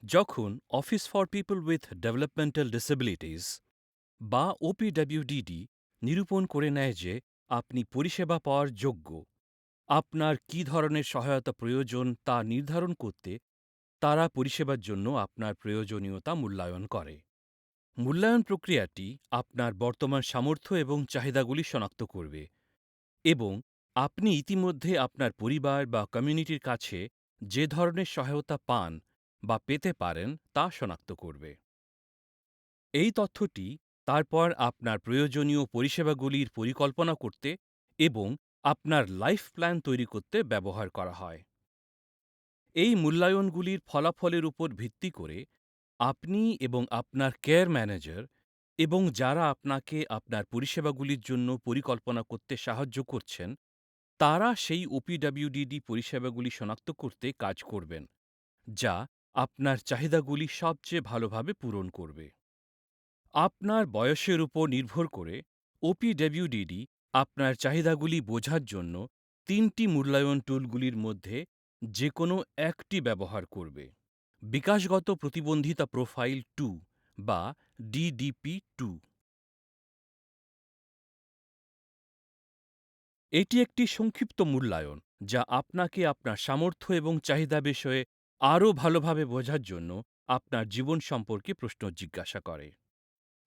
যখন office for people with developmental disabilities বা ওপিডব্লিউডিডি নিরূপণ করে নেয় যে আপনি পরিষেবা পাওয়ার যোগ্য, আপনার কী ধরনের সহায়তা প্রয়োজন তা নির্ধারণ করতে তারা পরিষেবার জন্য আপনার প্রয়োজনীয়তা মূল্যায়ন করে। মূল্যায়ন প্রক্রিয়াটি আপনার বর্তমান সামর্থ্য এবং চাহিদাগুলি শনাক্ত করবে এবং আপনি ইতিমধ্যে আপনার পরিবার বা কমিউনিটির কাছে যে ধরনের সহায়তা পান বা পেতে পারেন তা শনাক্ত করবে। এই তথ্যটি তারপর আপনার প্রয়োজনীয় পরিষেবাগুলির পরিকল্পনা করতে এবং আপনার লাইফ প্ল্যান তৈরি করতে ব্যবহার করা হয়। এই মূল্যায়নগুলির ফলাফলের উপর ভিত্তি করে আপনি এবং আপনার কেয়ার ম্যানেজার এবং যারা আপনাকে আপনার পরিষেবাগুলির জন্য পরিকল্পনা করতে সাহায্য করছেন, তারা সেই ওপিডব্লিউডিডি পরিষেবাগুলি শনাক্ত করতে কাজ করবেন, যা আপনার চাহিদাগুলি সবচেয়ে ভালোভাবে পূরণ করবে। আপনার বয়সের উপর নির্ভর করে ওপিডব্লিউডিডি আপনার চাহিদাগুলি বোঝার জন্য ৩টি মূল্যায়ন টুলগুলির মধ্যে যে কোনো একটি ব্যবহার করবে। বিকাশগত প্রতিবন্ধিতা প্রোফাইল 2 বা ডিডিপি-2। এটি একটি সংক্ষিপ্ত মূল্যায়ন যা আপনাকে আপনার সামর্থ্য এবং চাহিদা বিষয়ে আরও ভালোভাবে বোঝার জন্য আপনার জীবন সম্পর্কে প্রশ্ন জিজ্ঞাসা করে।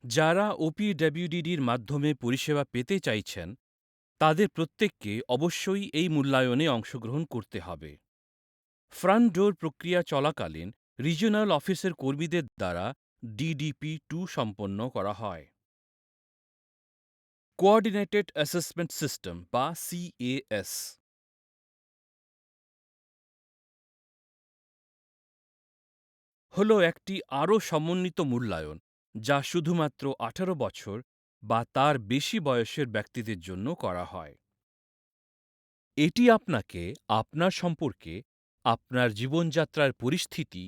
যারা ওপিডব্লিউডিডির মাধ্যমে পরিষেবা পেতে চাইছেন, তাদের প্রত্যেককে অবশ্যই এই মূল্যায়নে অংশগ্রহণ করতে হবে। ফ্রন্ট ডোর প্রক্রিয়া চলাকালীন রিজিওনাল অফিসের কর্মীদের দ্বারা ডিডিপি-2 সম্পন্ন করা হয়। কোঅর্ডিনেটেড অ্যাসেসমেন্ট সিস্টেম বা সিএএস হল একটি আরও সমন্বিত মূল্যায়ন যা শুধুমাত্র ১৮ বছর বা তার বেশি বয়সের ব্যক্তিদের জন্য করা হয়। এটি আপনাকে আপনার সম্পর্কে, আপনার জীবনযাত্রার পরিস্থিতি,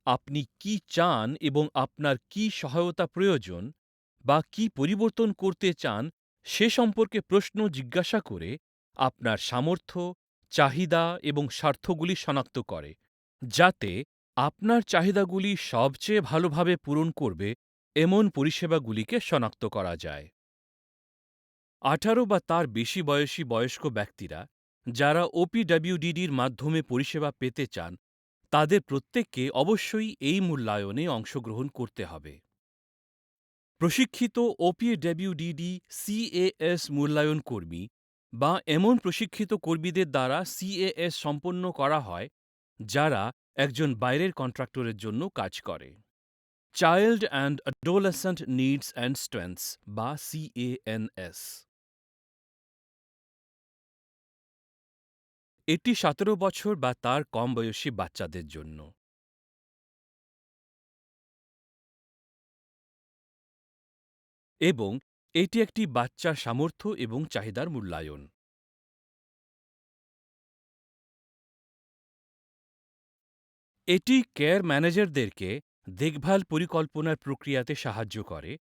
আপনি কি চান এবং আপনার কি সহায়তা প্রয়োজন বা কি পরিবর্তন করতে চান সে সম্পর্কে প্রশ্ন জিজ্ঞাসা করে আপনার সামর্থ্য, চাহিদা এবং স্বার্থগুলি শনাক্ত করে, যাতে আপনার চাহিদাগুলি সবচেয়ে ভালোভাবে পূরণ করবে এমন পরিষেবাগুলিকে শনাক্ত করা যায়। ১৮ বা তার বেশি বয়সী বয়স্ক ব্যক্তিরা যারা ওপিডব্লিউডিডির মাধ্যমে পরিষেবা পেতে চান, তাদের প্রত্যেককে অবশ্যই এই মূল্যায়নে অংশগ্রহণ করতে হবে। প্রশিক্ষিত ওপিডব্লিউডিডি সিএএস মূল্যায়ন কর্মী বা এমন প্রশিক্ষিত কর্মীদের দ্বারা সিএএস সম্পন্ন করা হয় যারা একজন বাইরের কন্ট্রাক্টরের জন্য কাজ করে। Child and adolescent needs and strengths বা সিএএনএস। এটি ১৭ বছর বা তার কম বয়সী বাচ্চাদের জন্য এবং এটি একটি বাচ্চার সামর্থ্য এবং চাহিদার মূল্যায়ন। এটি কেয়ার ম্যানেজারদেরকে দেখভাল পরিকল্পনার প্রক্রিয়াতে সাহায্য করে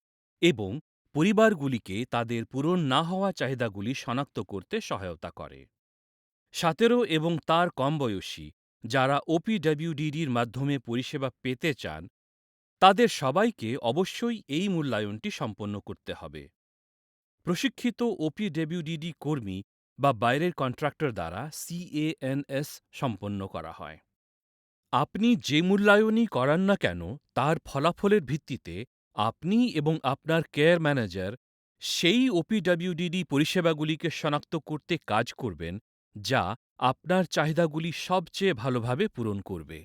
এবং পরিবারগুলিকে তাদের পূরণ না হওয়া চাহিদাগুলি শনাক্ত করতে সহায়তা করে। ১৭ এবং তার কম বয়সী যারা ওপিডব্লিউডিডির মাধ্যমে পরিষেবা পেতে চান, তাদের সবাইকে অবশ্যই এই মূল্যায়নটি সম্পন্ন করতে হবে। প্রশিক্ষিত ওপিডব্লিউডিডি কর্মী বা বাইরের কন্ট্রাক্টর দ্বারা সিএএনএস সম্পন্ন করা হয়। আপনি যে মূল্যায়নই করান না কেন, তার ফলাফলের ভিত্তিতে আপনি এবং আপনার কেয়ার ম্যানেজার সেই ওপিডব্লিউডিডি পরিষেবাগুলিকে শনাক্ত করতে কাজ করবেন যা আপনার চাহিদাগুলি সবচেয়ে ভালোভাবে পূরণ করবে।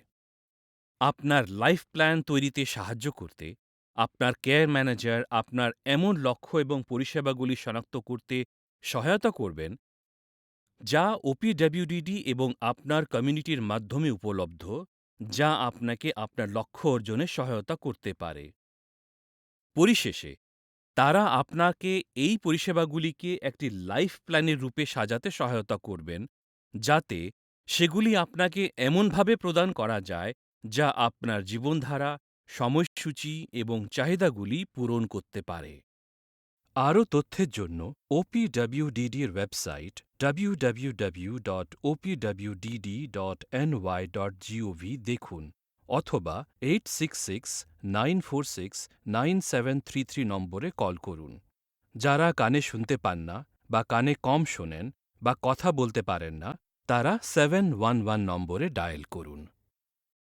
আপনার লাইফ প্ল্যান তৈরিতে সাহায্য করতে আপনার কেয়ার ম্যানেজার আপনার এমন লক্ষ্য এবং পরিষেবাগুলি শনাক্ত করতে সহায়তা করবেন যা ওপিডব্লিউডিডি এবং আপনার কমিউনিটির মাধ্যমে উপলব্ধ, যা আপনাকে আপনার লক্ষ্য অর্জনে সহায়তা করতে পারে। পরিশেষে, তারা আপনাকে এই পরিষেবাগুলিকে একটি লাইফ প্ল্যানের রূপে সাজাতে সহায়তা করবেন, যাতে সেগুলি আপনাকে এমনভাবে প্রদান করা যায় যা আপনার জীবনধারা, সময়সূচি এবং চাহিদাগুলি পূরণ করতে পারে। আরও তথ্যের জন্য ওপিডব্লিউডিডির ওয়েবসাইট www.opwdd.ny.gov দেখুন অথবা 8669469733 নম্বরে কল করুন। যারা কানে শুনতে পান না বা কানে কম শোনেন বা কথা বলতে পারেন না, তারা 711 নম্বরে ডায়াল করুন।